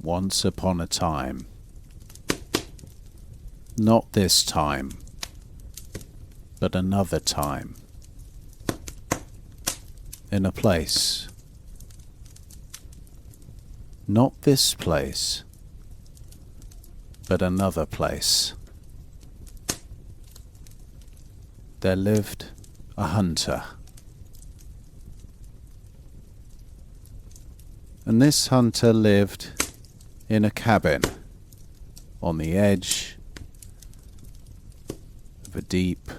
Once upon a time. Not this time, but another time. In a place. Not this place, but another place. There lived a hunter. And this hunter lived in a cabin on the edge of a deep,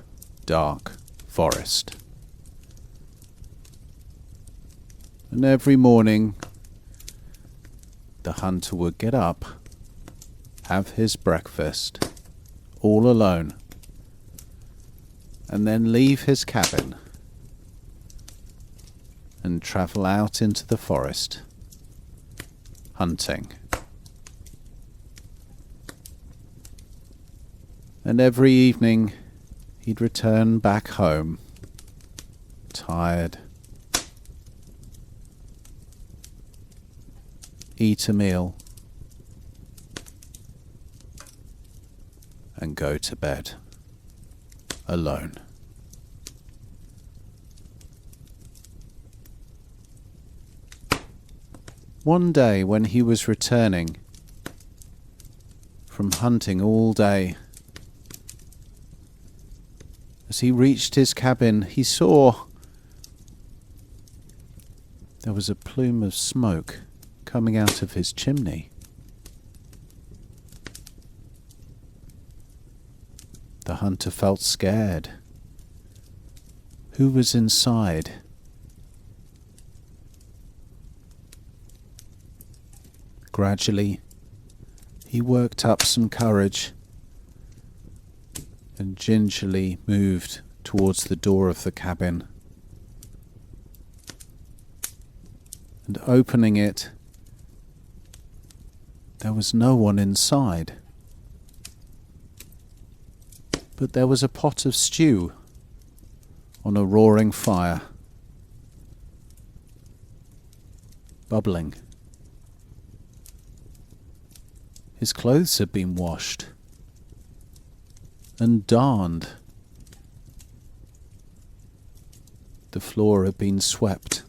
dark forest. And every morning the hunter would get up, have his breakfast, all alone, and then leave his cabin and travel out into the forest, hunting. And every evening he'd return back home, tired, eat a meal, and go to bed alone. One day when he was returning from hunting all day, as he reached his cabin, he saw there was a plume of smoke coming out of his chimney. The hunter felt scared. Who was inside? Gradually, he worked up some courage and gingerly moved towards the door of the cabin. And opening it, there was no one inside. But there was a pot of stew on a roaring fire, bubbling. His clothes had been washed and darned. The floor had been swept.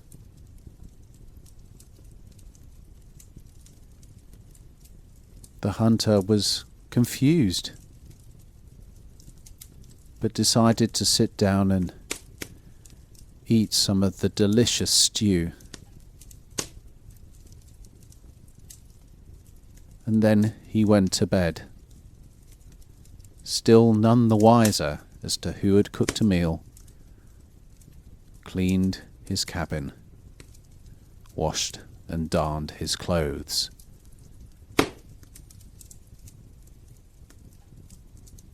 The hunter was confused, but decided to sit down and eat some of the delicious stew. And then he went to bed, still none the wiser as to who had cooked a meal, cleaned his cabin, washed and darned his clothes.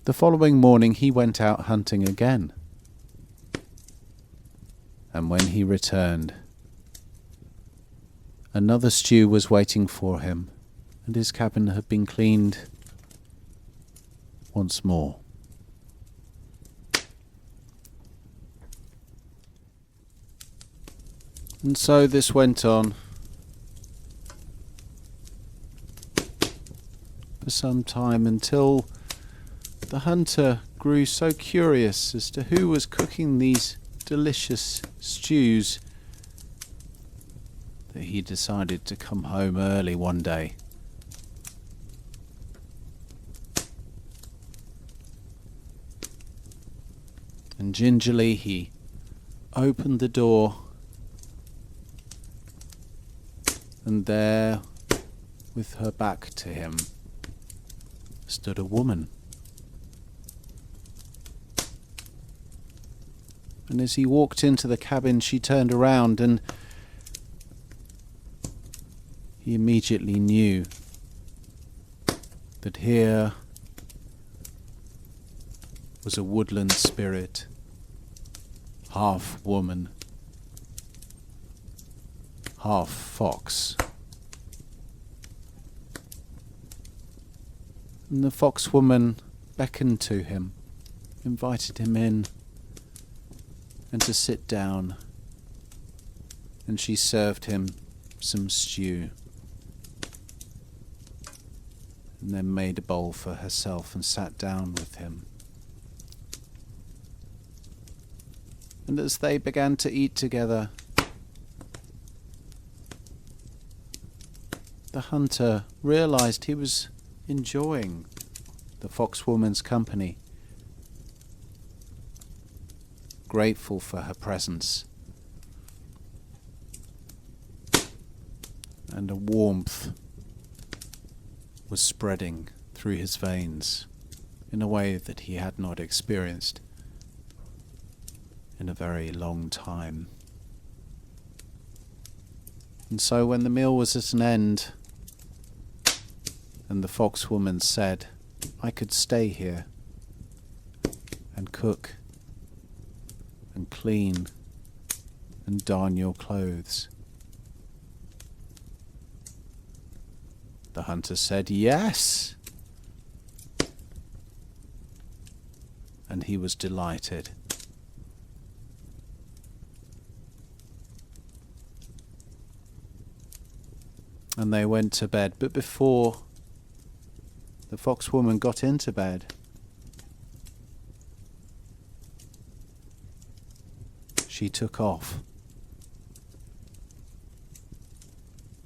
The following morning he went out hunting again, and when he returned, another stew was waiting for him, and his cabin had been cleaned once more. And so this went on for some time, until the hunter grew so curious as to who was cooking these delicious stews that he decided to come home early one day. And gingerly he opened the door, and there, with her back to him, stood a woman. And as he walked into the cabin, she turned around, and he immediately knew that here was a woodland spirit, half woman, half fox. And the fox woman beckoned to him, invited him in, and to sit down, and she served him some stew. and then made a bowl for herself and sat down with him. And as they began to eat together, the hunter realized he was enjoying the foxwoman's company, grateful for her presence, and a warmth was spreading through his veins in a way that he had not experienced in a very long time. And so when the meal was at an end, and the foxwoman said, "I could stay here and cook and clean and darn your clothes," the hunter said, "Yes." And he was delighted. And they went to bed, but before the foxwoman got into bed, she took off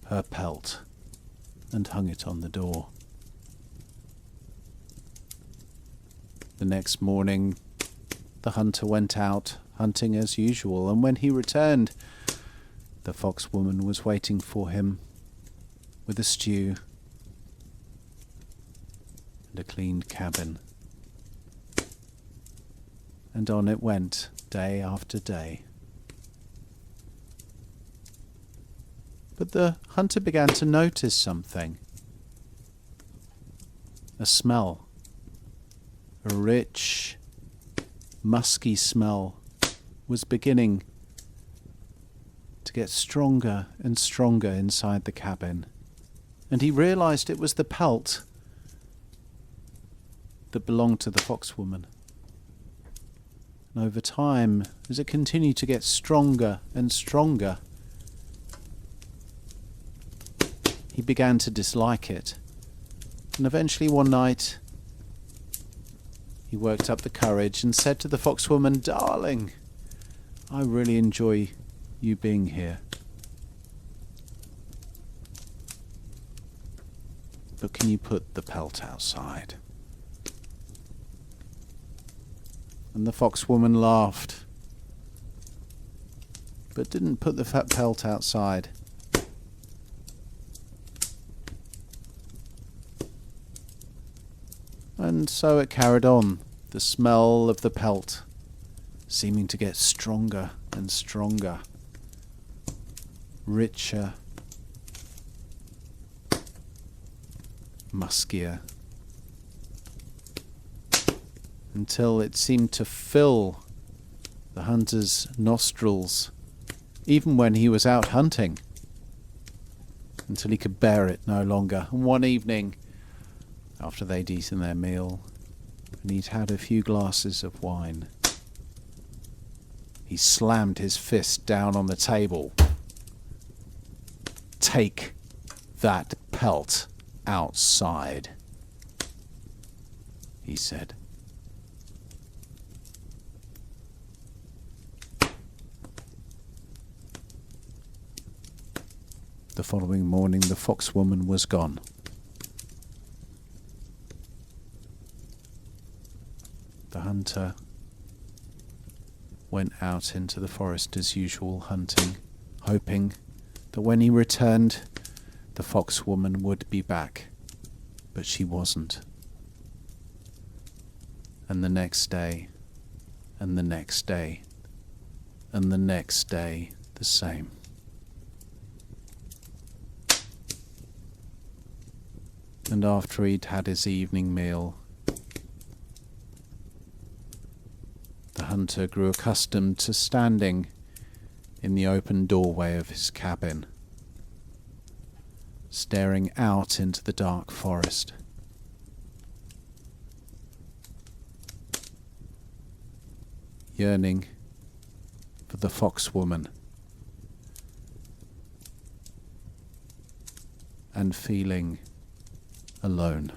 her pelt and hung it on the door. The next morning, the hunter went out hunting as usual, and when he returned, the foxwoman was waiting for him with a stew and a cleaned cabin. And on it went, day after day. But the hunter began to notice something. A smell. A rich, musky smell was beginning to get stronger and stronger inside the cabin. And he realized it was the pelt that belonged to the foxwoman. And over time, as it continued to get stronger and stronger, he began to dislike it. And eventually one night, he worked up the courage and said to the foxwoman, "Darling, I really enjoy you being here. But can you put the pelt outside?" And the foxwoman laughed, but didn't put the fat pelt outside. And so it carried on, the smell of the pelt seeming to get stronger and stronger, richer, muskier, until it seemed to fill the hunter's nostrils, even when he was out hunting, until he could bear it no longer. And one evening, after they'd eaten their meal, and he'd had a few glasses of wine, he slammed his fist down on the table. "Take that pelt outside," he said. The following morning, the foxwoman was gone. The hunter went out into the forest as usual, hunting, hoping that when he returned, the foxwoman would be back. But she wasn't. And the next day, and the next day, and the next day, the same. And after he'd had his evening meal, the hunter grew accustomed to standing in the open doorway of his cabin, staring out into the dark forest. Yearning for the foxwoman, and feeling alone.